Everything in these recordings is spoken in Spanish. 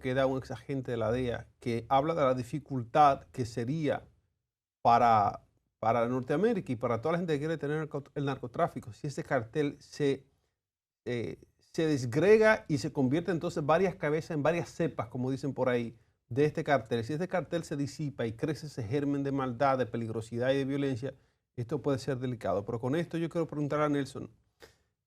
que da un ex agente de la DEA que habla de la dificultad que sería para, para Norteamérica y para toda la gente que quiere tener el narcotráfico si ese cartel se desgrega y se convierte entonces varias cabezas en varias cepas, como dicen por ahí, de este cartel. Si este cartel se disipa y crece ese germen de maldad, de peligrosidad y de violencia, esto puede ser delicado. Pero con esto yo quiero preguntar a Nelson,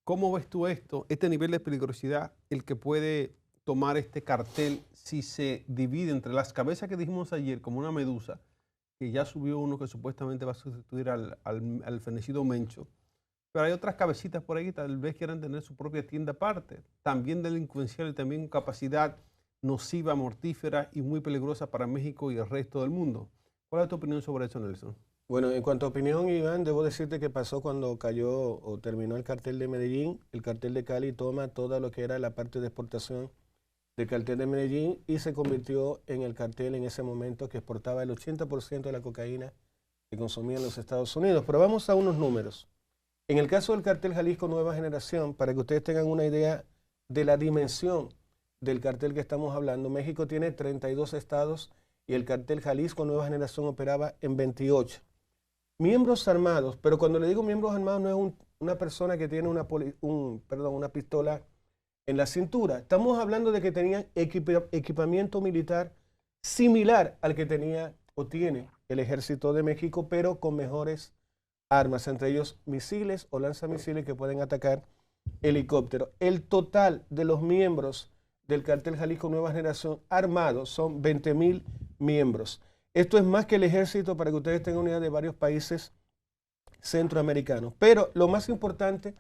¿cómo ves tú esto, este nivel de peligrosidad, el que puede tomar este cartel si se divide entre las cabezas que dijimos ayer, como una medusa, que ya subió uno que supuestamente va a sustituir al fenecido Mencho? Pero hay otras cabecitas por ahí que tal vez quieran tener su propia tienda aparte, también delincuencial y también con capacidad nociva, mortífera y muy peligrosa para México y el resto del mundo. ¿Cuál es tu opinión sobre eso, Nelson? Bueno, en cuanto a opinión, Iván, debo decirte que pasó cuando cayó o terminó el cartel de Medellín. El cartel de Cali toma toda lo que era la parte de exportación del cartel de Medellín y se convirtió en el cartel en ese momento que exportaba el 80% de la cocaína que consumía en los Estados Unidos. Pero vamos a unos números. En el caso del cartel Jalisco Nueva Generación, para que ustedes tengan una idea de la dimensión del cartel que estamos hablando, México tiene 32 estados y el cartel Jalisco Nueva Generación operaba en 28. Miembros armados, pero cuando le digo miembros armados no es una persona que tiene una pistola en la cintura. Estamos hablando de que tenían equipamiento militar similar al que tenía o tiene el Ejército de México, pero con mejores armas, entre ellos misiles o lanzamisiles que pueden atacar helicópteros. El total de los miembros del cartel Jalisco Nueva Generación armados son 20,000 miembros. Esto es más que el ejército, para que ustedes tengan una idea, de varios países centroamericanos. Pero lo más importante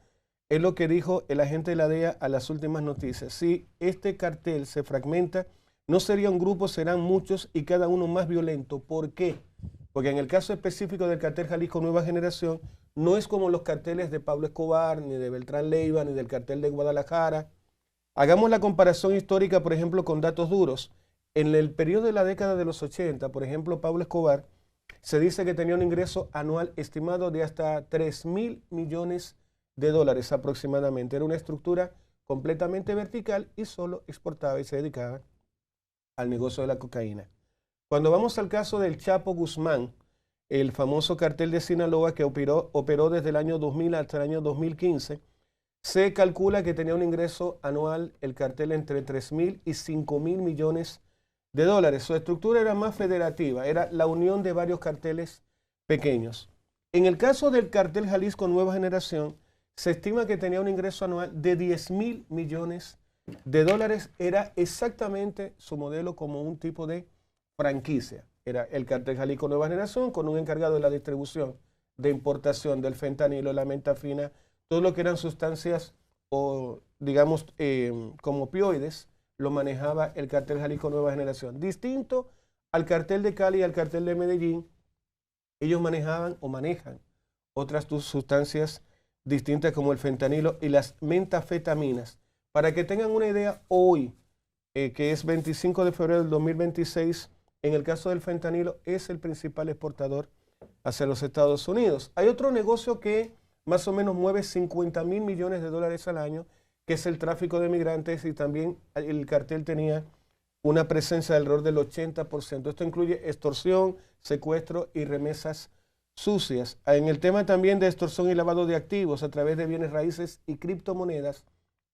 es lo que dijo el agente de la DEA a las últimas noticias. Si este cartel se fragmenta, no sería un grupo, serán muchos y cada uno más violento. ¿Por qué? Porque en el caso específico del cartel Jalisco Nueva Generación, no es como los carteles de Pablo Escobar, ni de Beltrán Leiva, ni del cartel de Guadalajara. Hagamos la comparación histórica, por ejemplo, con datos duros. En el periodo de la década de los 80, por ejemplo, Pablo Escobar, se dice que tenía un ingreso anual estimado de hasta 3,000 millones de dólares aproximadamente. Era una estructura completamente vertical y solo exportaba y se dedicaba al negocio de la cocaína. Cuando vamos al caso del Chapo Guzmán, el famoso cartel de Sinaloa que operó desde el año 2000 hasta el año 2015, se calcula que tenía un ingreso anual el cartel entre 3,000 y 5,000 millones de dólares. Su estructura era más federativa, era la unión de varios carteles pequeños. En el caso del cartel Jalisco Nueva Generación, se estima que tenía un ingreso anual de 10,000 millones de dólares. Era exactamente su modelo como un tipo de franquicia. Era el cartel Jalisco Nueva Generación con un encargado de la distribución, de importación del fentanilo, la mentafina, todo lo que eran sustancias o digamos como opioides, lo manejaba el cartel Jalisco Nueva Generación. Distinto al cartel de Cali y al cartel de Medellín, ellos manejaban o manejan otras sustancias distintas como el fentanilo y las metafetaminas. Para que tengan una idea, hoy, que es 25 de febrero del 2026, en el caso del fentanilo es el principal exportador hacia los Estados Unidos. Hay otro negocio que más o menos mueve 50,000 millones de dólares al año, que es el tráfico de migrantes, y también el cartel tenía una presencia alrededor del 80%. Esto incluye extorsión, secuestro y remesas sucias. En el tema también de extorsión y lavado de activos a través de bienes raíces y criptomonedas,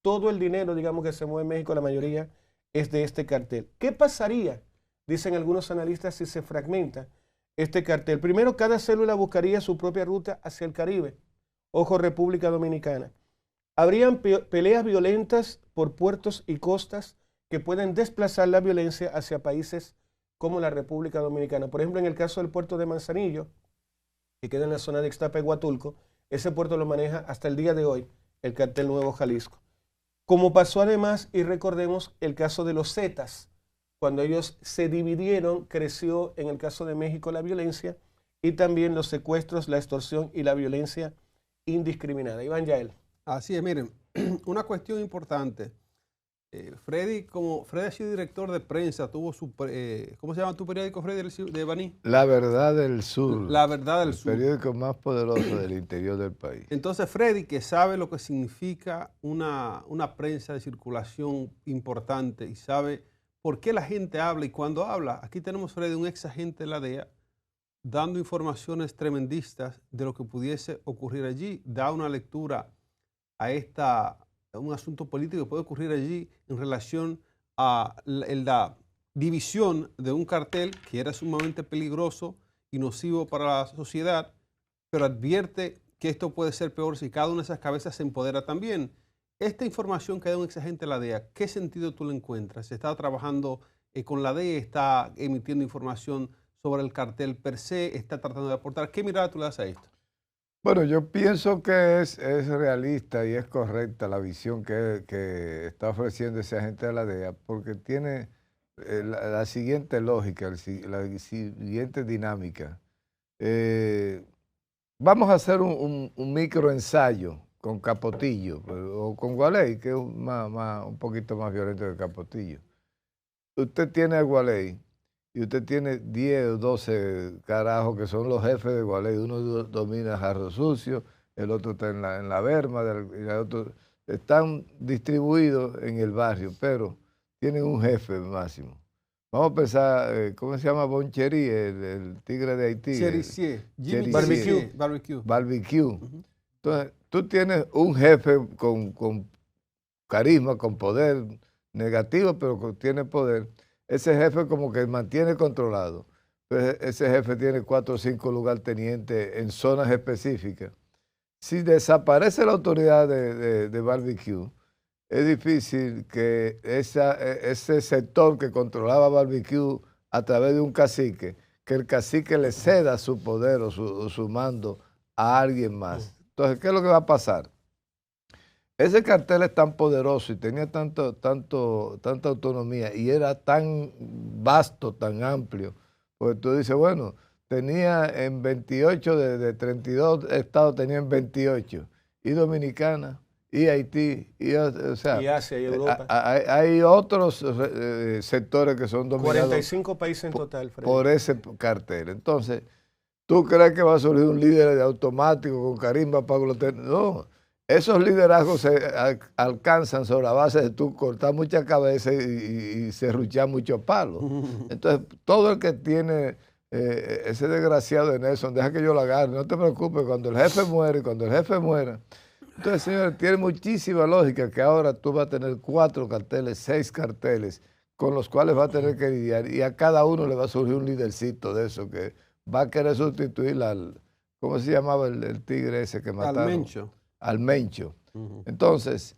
todo el dinero, digamos, que se mueve en México, la mayoría es de este cartel. ¿Qué pasaría, dicen algunos analistas, si se fragmenta este cartel? Primero, cada célula buscaría su propia ruta hacia el Caribe. Ojo, República Dominicana. Habrían peleas violentas por puertos y costas que pueden desplazar la violencia hacia países como la República Dominicana. Por ejemplo, en el caso del puerto de Manzanillo, que queda en la zona de Ixtapa y Huatulco, ese puerto lo maneja hasta el día de hoy el cartel Nuevo Jalisco. Como pasó además, y recordemos, el caso de los Zetas, cuando ellos se dividieron, creció en el caso de México la violencia y también los secuestros, la extorsión y la violencia indiscriminada. Iván Yael. Así es, miren, una cuestión importante. Freddy ha sido director de prensa, tuvo su, ¿cómo se llama tu periódico, Freddy, de Baní? La Verdad del Sur. La Verdad del Sur. El periódico más poderoso del interior del país. Entonces, Freddy, que sabe lo que significa una prensa de circulación importante y sabe por qué la gente habla y cuándo habla. Aquí tenemos, Freddy, un ex agente de la DEA dando informaciones tremendistas de lo que pudiese ocurrir allí. Da una lectura a un asunto político que puede ocurrir allí en relación a la división de un cartel que era sumamente peligroso y nocivo para la sociedad, pero advierte que esto puede ser peor si cada una de esas cabezas se empodera también. Esta información que da un ex agente de la DEA, ¿qué sentido tú le encuentras? ¿Se está trabajando con la DEA? ¿Está emitiendo información sobre el cartel per se? ¿Está tratando de aportar? ¿Qué mirada tú le das a esto? Bueno, yo pienso que es realista y es correcta la visión que está ofreciendo ese agente de la DEA, porque tiene la siguiente lógica, la siguiente dinámica. Vamos a hacer un microensayo con Capotillo o con Gualey, que es un poquito más violento que Capotillo. Usted tiene a Gualey y usted tiene 10 o 12 carajos que son los jefes de Gualey. Uno domina Jarro Sucio, el otro está en la Berma, y el otro están distribuidos en el barrio, pero tienen un jefe máximo. Vamos a pensar, ¿cómo se llama Boncherí, el tigre de Haití? Jimmy Barbecue. Entonces, tú tienes un jefe con carisma, con poder negativo, pero tiene poder. Ese jefe como que mantiene controlado. Pues ese jefe tiene 4 o 5 lugartenientes en zonas específicas. Si desaparece la autoridad de Barbecue, es difícil que ese sector que controlaba Barbecue a través de un cacique, que el cacique le ceda su poder o su mando a alguien más. Entonces, ¿qué es lo que va a pasar? Ese cartel es tan poderoso y tenía tanta autonomía y era tan vasto, tan amplio, porque tú dices, bueno, tenía en 28 de 32 estados, tenía en 28, y Dominicana, y Haití, y Asia y Europa. Hay otros sectores que son dominados 45 países en total, Freddy, por ese cartel. Entonces, ¿tú crees que va a surgir un líder de automático con carisma para glotear? No. Esos liderazgos se alcanzan sobre la base de tú cortar mucha cabeza y serruchar muchos palos. Entonces, todo el que tiene ese desgraciado de Nelson, deja que yo lo agarre, no te preocupes, cuando el jefe muere, cuando el jefe muera. Entonces, señores, tiene muchísima lógica que ahora tú vas a tener 4 carteles, 6 carteles, con los cuales va a tener que lidiar, y a cada uno le va a surgir un lidercito de eso que va a querer sustituir al, ¿cómo se llamaba el tigre ese que mataron? Al Mencho. Entonces,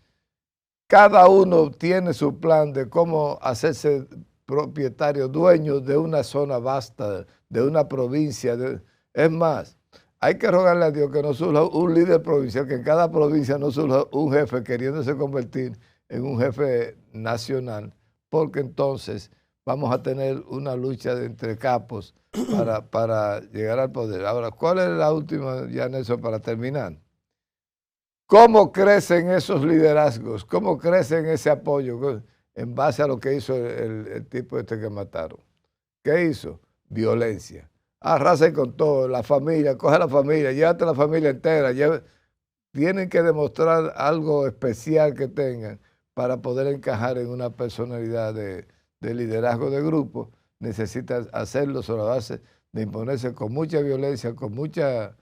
cada uno tiene su plan de cómo hacerse propietario, dueño de una zona vasta, de una provincia. Es más, hay que rogarle a Dios que no surja un líder provincial, que en cada provincia no surja un jefe queriéndose convertir en un jefe nacional, porque entonces vamos a tener una lucha entre capos para llegar al poder. Ahora, ¿cuál es la última, ya Nelson, para terminar? ¿Cómo crecen esos liderazgos? ¿Cómo crecen ese apoyo? En base a lo que hizo el tipo este que mataron. ¿Qué hizo? Violencia. Arrasa con todo, la familia, coge a la familia, llévate a la familia entera. Tienen que demostrar algo especial que tengan para poder encajar en una personalidad de liderazgo de grupo. Necesitan hacerlo sobre la base de imponerse con mucha violencia, con muchas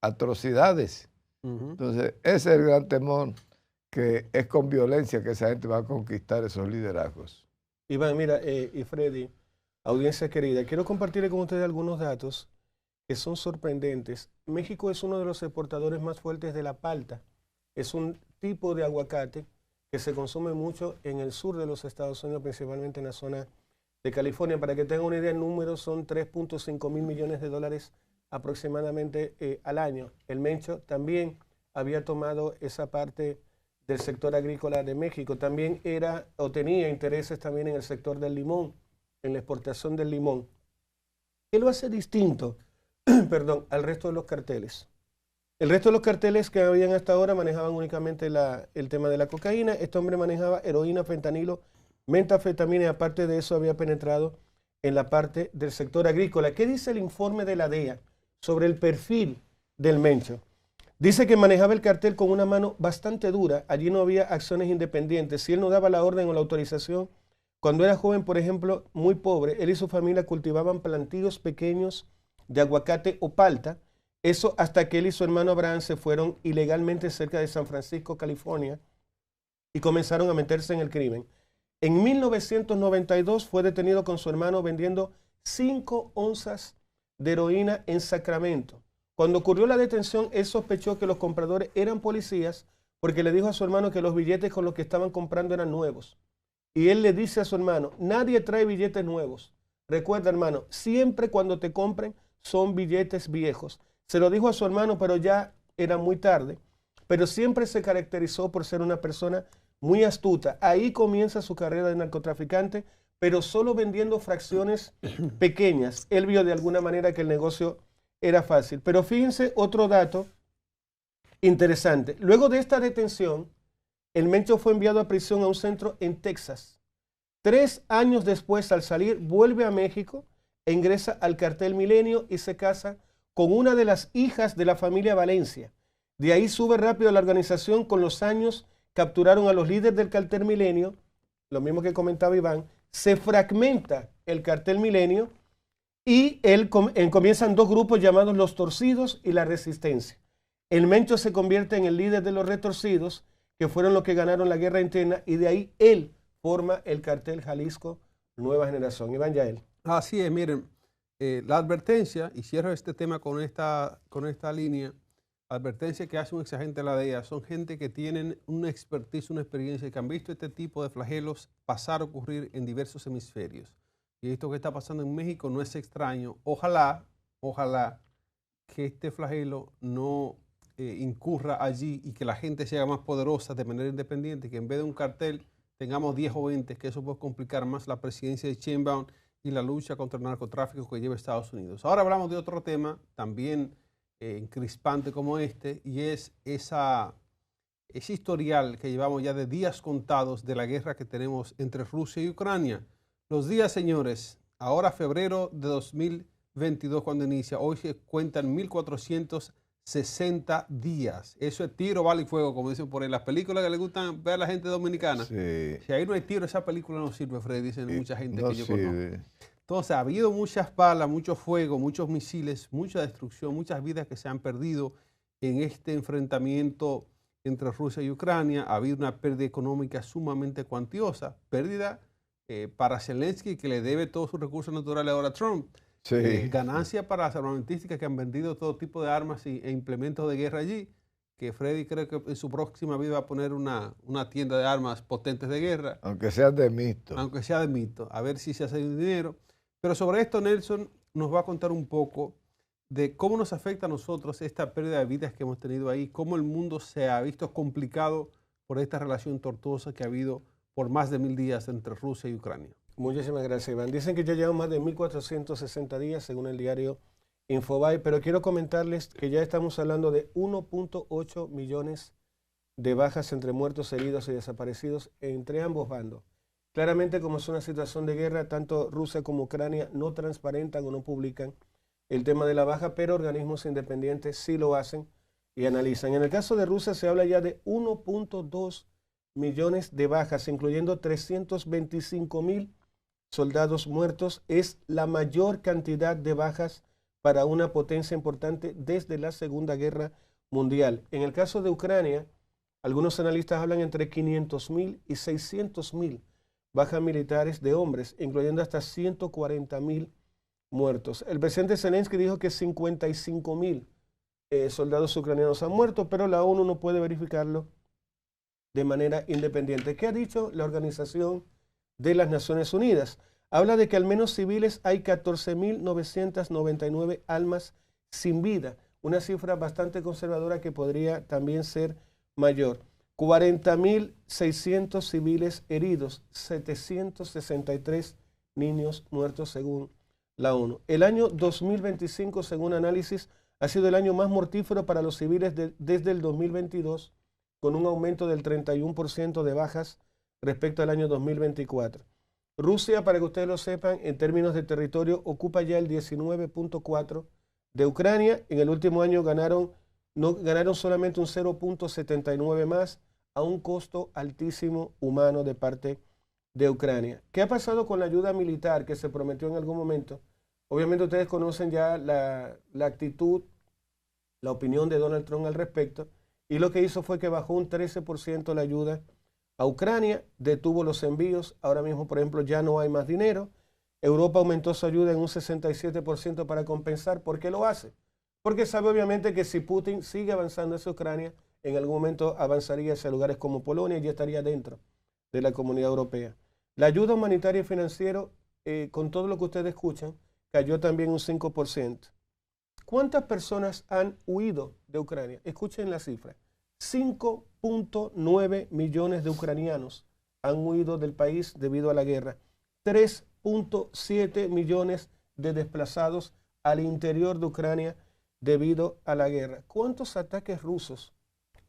atrocidades. Entonces, ese es el gran temor, que es con violencia que esa gente va a conquistar esos liderazgos. Iván, mira, y Freddy, audiencia querida, quiero compartir con ustedes algunos datos que son sorprendentes. México es uno de los exportadores más fuertes de la palta. Es un tipo de aguacate que se consume mucho en el sur de los Estados Unidos, principalmente en la zona de California. Para que tengan una idea, el número son 3.5 mil millones de dólares aproximadamente al año. El Mencho también había tomado esa parte del sector agrícola de México. También tenía intereses también en el sector del limón, en la exportación del limón. ¿Qué lo hace distinto perdón, al resto de los carteles? El resto de los carteles que habían hasta ahora manejaban únicamente el tema de la cocaína. Este hombre manejaba heroína, fentanilo, metanfetamina, y aparte de eso había penetrado en la parte del sector agrícola. ¿Qué dice el informe de la DEA sobre el perfil del Mencho? Dice que manejaba el cartel con una mano bastante dura. Allí no había acciones independientes. Si él no daba la orden o la autorización Cuando era joven, por ejemplo, muy pobre, él y su familia cultivaban plantíos pequeños de aguacate o palta. Eso hasta que él y su hermano Abraham se fueron ilegalmente cerca de San Francisco, California, y comenzaron a meterse en el crimen. En 1992 fue detenido con su hermano vendiendo 5 onzas de heroína en Sacramento. Cuando ocurrió la detención, él sospechó que los compradores eran policías porque le dijo a su hermano que los billetes con los que estaban comprando eran nuevos. Y él le dice a su hermano, nadie trae billetes nuevos. Recuerda, hermano, siempre cuando te compren son billetes viejos. Se lo dijo a su hermano, pero ya era muy tarde. Pero siempre se caracterizó por ser una persona muy astuta. Ahí comienza su carrera de narcotraficante, pero solo vendiendo fracciones pequeñas. Él vio de alguna manera que el negocio era fácil. Pero fíjense otro dato interesante. Luego de esta detención, el Mencho fue enviado a prisión a un centro en Texas. 3 años después, al salir, vuelve a México e ingresa al cartel Milenio y se casa con una de las hijas de la familia Valencia. De ahí sube rápido a la organización. Con los años capturaron a los líderes del cartel Milenio, lo mismo que comentaba Iván, se fragmenta el cartel Milenio y comienzan 2 grupos llamados Los Torcidos y La Resistencia. El Mencho se convierte en el líder de los retorcidos, que fueron los que ganaron la guerra interna, y de ahí él forma el cartel Jalisco Nueva Generación. Iván Yael. Así es, miren, la advertencia, y cierro este tema con esta línea, la advertencia que hace un exagente de la DEA, son gente que tienen una expertise, una experiencia, que han visto este tipo de flagelos pasar, ocurrir en diversos hemisferios. Y esto que está pasando en México no es extraño. Ojalá que este flagelo no incurra allí y que la gente sea más poderosa de manera independiente, que en vez de un cartel tengamos 10 o 20, que eso puede complicar más la presidencia de Sheinbaum y la lucha contra el narcotráfico que lleva Estados Unidos. Ahora hablamos de otro tema también crispante como este, y es ese historial que llevamos ya de días contados de la guerra que tenemos entre Rusia y Ucrania. Los días, señores, ahora febrero de 2022 cuando inicia, hoy se cuentan 1460 días. Eso es tiro, bala y fuego, como dicen por ahí. Las películas que le gustan ver a la gente dominicana. Sí. Si ahí no hay tiro, esa película no sirve, Fred, dicen mucha gente No que yo sirve. conozco. Entonces, ha habido muchas balas, mucho fuego, muchos misiles, mucha destrucción, muchas vidas que se han perdido en este enfrentamiento entre Rusia y Ucrania. Ha habido una pérdida económica sumamente cuantiosa, pérdida para Zelensky, que le debe todos sus recursos naturales ahora a Trump. Sí. Ganancia para las armamentísticas que han vendido todo tipo de armas e implementos de guerra allí, que Freddy creo que en su próxima vida va a poner una tienda de armas potentes de guerra. Aunque sea de mito. Aunque sea de mito, a ver si se hace dinero. Pero sobre esto Nelson nos va a contar un poco de cómo nos afecta a nosotros esta pérdida de vidas que hemos tenido ahí, cómo el mundo se ha visto complicado por esta relación tortuosa que ha habido por más de 1000 días entre Rusia y Ucrania. Muchísimas gracias, Iván. Dicen que ya llevan más de 1460 días, según el diario Infobae, pero quiero comentarles que ya estamos hablando de 1.8 millones de bajas entre muertos, heridos y desaparecidos entre ambos bandos. Claramente, como es una situación de guerra, tanto Rusia como Ucrania no transparentan o no publican el tema de la baja, pero organismos independientes sí lo hacen y analizan. En el caso de Rusia se habla ya de 1.2 millones de bajas, incluyendo 325.000 soldados muertos. Es la mayor cantidad de bajas para una potencia importante desde la Segunda Guerra Mundial. En el caso de Ucrania, algunos analistas hablan entre 500.000 y 600.000 bajas militares de hombres, incluyendo hasta 140.000 muertos. El presidente Zelensky dijo que 55.000 soldados ucranianos han muerto, pero la ONU no puede verificarlo de manera independiente. ¿Qué ha dicho la Organización de las Naciones Unidas? Habla de que al menos civiles hay 14.999 almas sin vida, una cifra bastante conservadora que podría también ser mayor. 40.600 civiles heridos, 763 niños muertos según la ONU. El año 2025, según análisis, ha sido el año más mortífero para los civiles desde el 2022, con un aumento del 31% de bajas respecto al año 2024. Rusia, para que ustedes lo sepan, en términos de territorio, ocupa ya el 19.4% de Ucrania. En el último año ganaron solamente un 0.79 más, a un costo altísimo humano de parte de Ucrania. ¿Qué ha pasado con la ayuda militar que se prometió en algún momento? Obviamente ustedes conocen ya la actitud, la opinión de Donald Trump al respecto, y lo que hizo fue que bajó un 13% la ayuda a Ucrania, detuvo los envíos, ahora mismo, por ejemplo, ya no hay más dinero. Europa aumentó su ayuda en un 67% para compensar. ¿Por qué lo hace? Porque sabe obviamente que si Putin sigue avanzando hacia Ucrania, en algún momento avanzaría hacia lugares como Polonia y ya estaría dentro de la Comunidad Europea. La ayuda humanitaria y financiera, con todo lo que ustedes escuchan, cayó también un 5%. ¿Cuántas personas han huido de Ucrania? Escuchen la cifra. 5.9 millones de ucranianos han huido del país debido a la guerra. 3.7 millones de desplazados al interior de Ucrania debido a la guerra. ¿Cuántos ataques rusos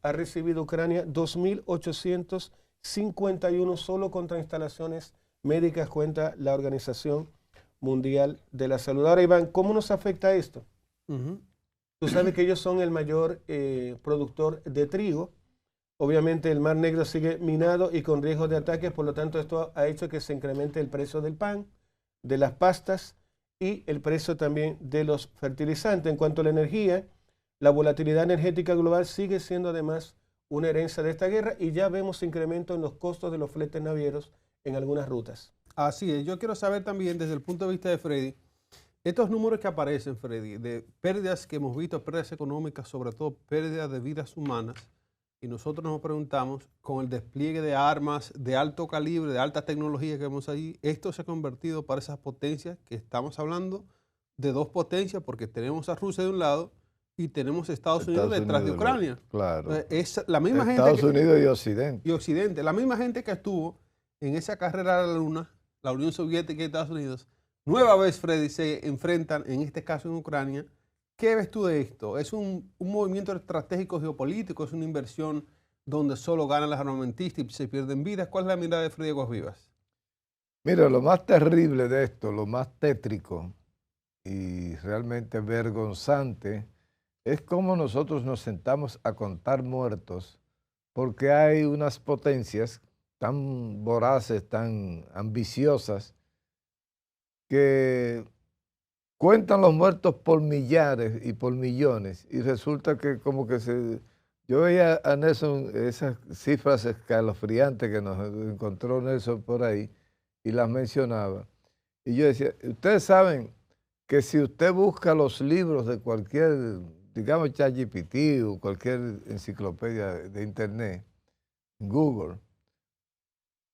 ha recibido Ucrania? 2.851 solo contra instalaciones médicas, cuenta la Organización Mundial de la Salud. Ahora, Iván, ¿cómo nos afecta esto? Tú sabes que ellos son el mayor productor de trigo. Obviamente el Mar Negro sigue minado y con riesgo de ataques, por lo tanto esto ha hecho que se incremente el precio del pan, de las pastas y el precio también de los fertilizantes. En cuanto a la energía, la volatilidad energética global sigue siendo además una herencia de esta guerra y ya vemos incremento en los costos de los fletes navieros en algunas rutas. Así es, yo quiero saber también desde el punto de vista de Freddy, estos números que aparecen, Freddy, de pérdidas que hemos visto, pérdidas económicas, sobre todo pérdidas de vidas humanas, y nosotros nos preguntamos, con el despliegue de armas de alto calibre, de alta tecnología que vemos allí, esto se ha convertido para esas potencias que estamos hablando de dos potencias, porque tenemos a Rusia de un lado y tenemos a Estados Unidos detrás de Ucrania. Claro. Es la misma gente Estados Unidos y Occidente. Y Occidente, la misma gente que estuvo en esa carrera a la luna, la Unión Soviética y Estados Unidos, nueva vez, Freddy, se enfrentan, en este caso en Ucrania. ¿Qué ves tú de esto? ¿Es un movimiento estratégico geopolítico? ¿Es una inversión donde solo ganan los armamentistas y se pierden vidas? ¿Cuál es la mirada de Freddy Aguas Vivas? Mira, lo más terrible de esto, lo más tétrico y realmente vergonzante, es cómo nosotros nos sentamos a contar muertos porque hay unas potencias tan voraces, tan ambiciosas, que cuentan los muertos por millares y por millones, y resulta que como que yo veía a Nelson esas cifras escalofriantes que nos encontró Nelson por ahí, y las mencionaba, y yo decía, ustedes saben que si usted busca los libros de cualquier, digamos ChatGPT o cualquier enciclopedia de internet, Google,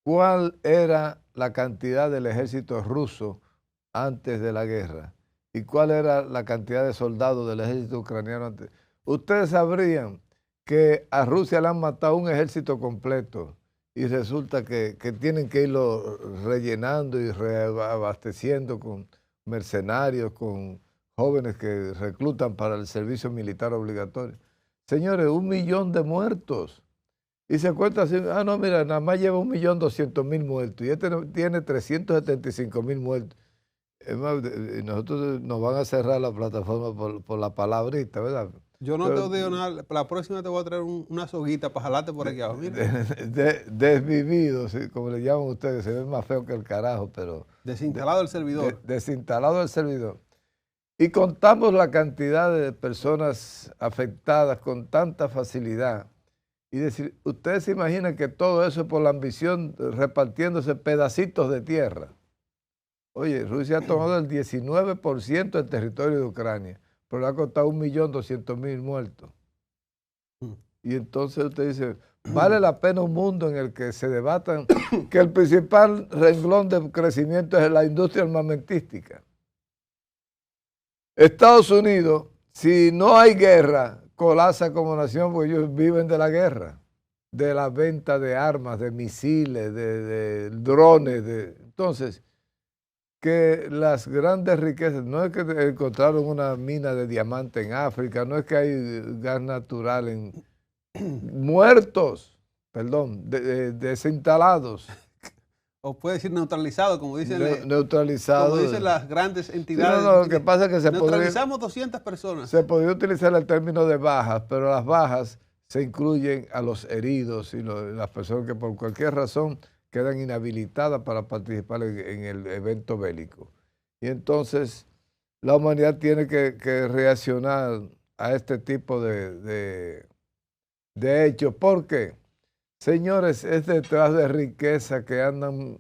¿cuál era la cantidad del ejército ruso antes de la guerra? ¿Y cuál era la cantidad de soldados del ejército ucraniano antes? Ustedes sabrían que a Rusia le han matado un ejército completo y resulta que tienen que irlo rellenando y reabasteciendo con mercenarios, con jóvenes que reclutan para el servicio militar obligatorio. Señores, 1 millón de muertos. Y se cuenta así, no, mira, nada más lleva 1.200.000 muertos y este tiene 375.000 muertos. Es más, nosotros nos van a cerrar la plataforma por la palabrita, ¿verdad? Yo no te digo nada, la próxima te voy a traer una soguita para jalarte por aquí abajo. Desvivido, ¿sí? Como le llaman ustedes, se ve más feo que el carajo, pero... Desinstalado el servidor. Desinstalado el servidor. Y contamos la cantidad de personas afectadas con tanta facilidad. Y decir, ustedes se imaginan que todo eso es por la ambición repartiéndose pedacitos de tierra. Oye, Rusia ha tomado el 19% del territorio de Ucrania, pero le ha costado 1.200.000 muertos. Y entonces usted dice, vale la pena un mundo en el que se debatan que el principal renglón de crecimiento es la industria armamentística. Estados Unidos, si no hay guerra, colapsa como nación porque ellos viven de la guerra, de la venta de armas, de misiles, de drones. Entonces, que las grandes riquezas, no es que encontraron una mina de diamante en África, no es que hay gas natural en muertos, perdón, desinstalados. O puede decir neutralizado, como dicen, neutralizado. Como dicen las grandes entidades. Sí, no, lo que pasa es que neutralizamos 200 personas. Se podría utilizar el término de bajas, pero las bajas se incluyen a los heridos y las personas que por cualquier razón quedan inhabilitadas para participar en el evento bélico. Y entonces la humanidad tiene que reaccionar a este tipo de hechos. ¿Por qué? Señores, es detrás de riqueza que andan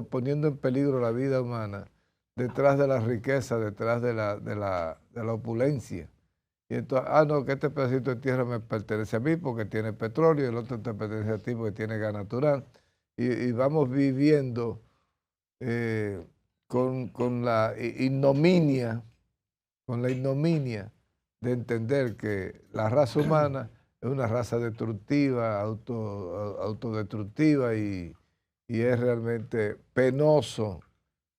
poniendo en peligro la vida humana, detrás de la riqueza, detrás de la opulencia. Y entonces, no, que este pedacito de tierra me pertenece a mí porque tiene petróleo, el otro te pertenece a ti porque tiene gas natural. Y vamos viviendo con la ignominia de entender que la raza humana es una raza destructiva, autodestructiva y es realmente penoso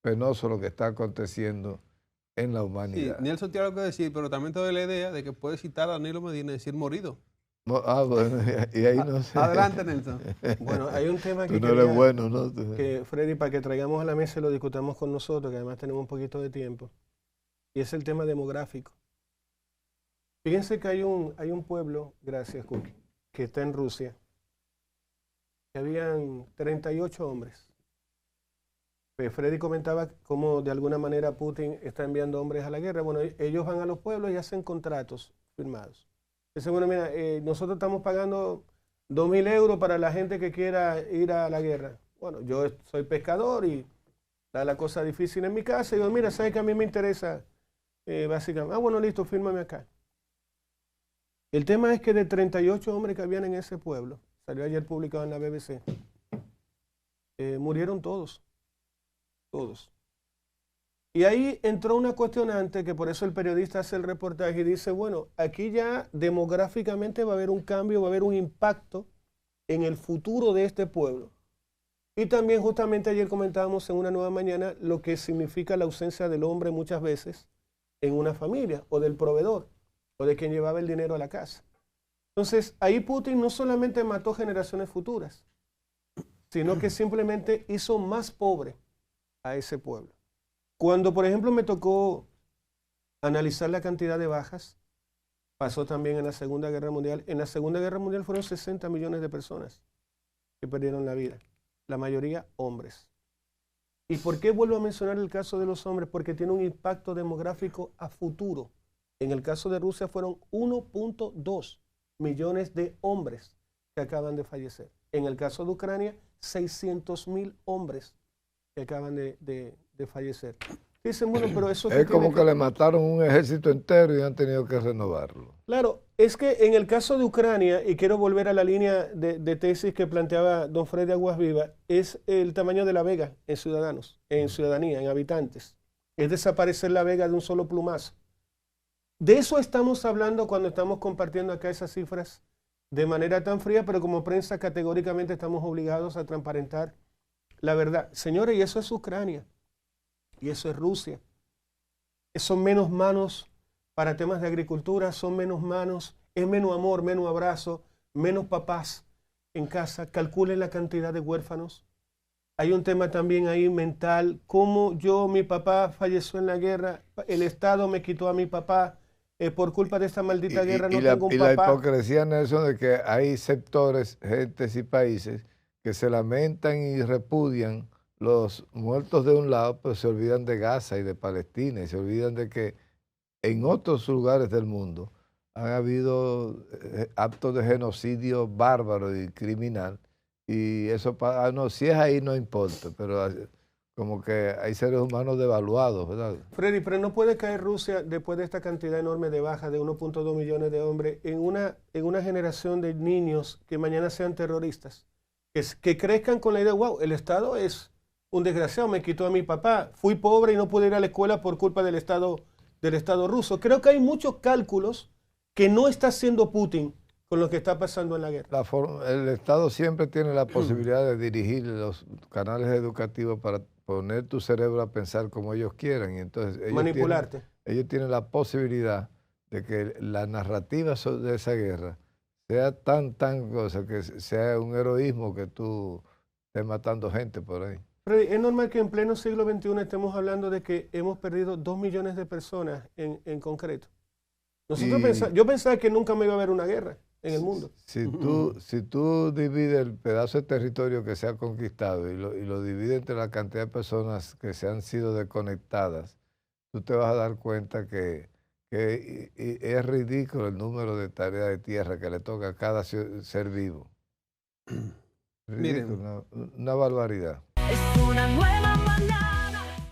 lo que está aconteciendo en la humanidad. Sí, Nelson tiene algo que decir, pero también te doy la idea de que puede citar a Danilo Medina y decir morido. Bueno, y ahí no sé. Adelante, Nelson. Bueno, hay un tema Tú no eres bueno, ¿no? que Freddy, para que traigamos a la mesa y lo discutamos con nosotros, que además tenemos un poquito de tiempo, y es el tema demográfico. Fíjense que hay un pueblo, gracias Cookie, que está en Rusia, que habían 38 hombres. Freddy comentaba cómo de alguna manera Putin está enviando hombres a la guerra. Bueno, ellos van a los pueblos y hacen contratos firmados. Dicen, bueno, mira, nosotros estamos pagando 2.000 euros para la gente que quiera ir a la guerra. Bueno, yo soy pescador y da la cosa difícil en mi casa. Y digo, mira, ¿sabes que a mí me interesa? Básicamente, bueno, listo, fírmame acá. El tema es que de 38 hombres que habían en ese pueblo, salió ayer publicado en la BBC, murieron todos. Todos. Y ahí entró una cuestionante que por eso el periodista hace el reportaje y dice, bueno, aquí ya demográficamente va a haber un cambio, va a haber un impacto en el futuro de este pueblo. Y también justamente ayer comentábamos en Una Nueva Mañana lo que significa la ausencia del hombre muchas veces en una familia o del proveedor o de quien llevaba el dinero a la casa. Entonces ahí Putin no solamente mató generaciones futuras, sino que simplemente hizo más pobre a ese pueblo. Cuando, por ejemplo, me tocó analizar la cantidad de bajas, pasó también en la Segunda Guerra Mundial. En la Segunda Guerra Mundial fueron 60 millones de personas que perdieron la vida, la mayoría hombres. ¿Y por qué vuelvo a mencionar el caso de los hombres? Porque tiene un impacto demográfico a futuro. En el caso de Rusia fueron 1.2 millones de hombres que acaban de fallecer. En el caso de Ucrania, 600.000 hombres que acaban de fallecer. Dicen, bueno, pero eso... Es como que le mataron un ejército entero y han tenido que renovarlo. Claro, es que en el caso de Ucrania, y quiero volver a la línea de tesis que planteaba don Freddy Aguas Viva, es el tamaño de La Vega en ciudadanos, en ciudadanía, en habitantes. Es desaparecer La Vega de un solo plumazo. De eso estamos hablando cuando estamos compartiendo acá esas cifras de manera tan fría, pero como prensa categóricamente estamos obligados a transparentar la verdad. Señores, y eso es Ucrania, y eso es Rusia. Son menos manos para temas de agricultura, son menos manos, es menos amor, menos abrazo, menos papás en casa. Calculen la cantidad de huérfanos. Hay un tema también ahí mental, como mi papá falleció en la guerra, el Estado me quitó a mi papá, por culpa de esta maldita guerra no tengo un papá. Y la hipocresía, Nelson, de que hay sectores, gentes y países que se lamentan y repudian los muertos de un lado, pero se olvidan de Gaza y de Palestina, y se olvidan de que en otros lugares del mundo han habido actos de genocidio bárbaro y criminal, y eso, no, si es ahí no importa, pero como que hay seres humanos devaluados, ¿verdad? Freddy, pero no puede caer Rusia después de esta cantidad enorme de bajas de 1.2 millones de hombres en una generación de niños que mañana sean terroristas, que crezcan con la idea, wow, el Estado es un desgraciado, me quitó a mi papá, fui pobre y no pude ir a la escuela por culpa del Estado ruso. Creo que hay muchos cálculos que no está haciendo Putin con lo que está pasando en la guerra. El Estado siempre tiene la posibilidad de dirigir los canales educativos para poner tu cerebro a pensar como ellos quieran. Y entonces manipularte. Ellos tienen la posibilidad de que la narrativa de esa guerra sea tan cosa, que sea un heroísmo que tú estés matando gente por ahí. Freddy, es normal que en pleno siglo XXI estemos hablando de que hemos perdido 2 millones de personas en concreto. Yo pensaba que nunca me iba a haber una guerra. en el mundo. Si tú divides el pedazo de territorio que se ha conquistado y lo divides entre la cantidad de personas que se han sido desconectadas, tú te vas a dar cuenta que es ridículo el número de tareas de tierra que le toca a cada ser vivo. Ridículo, Miren. una barbaridad. Es una nueva mañana.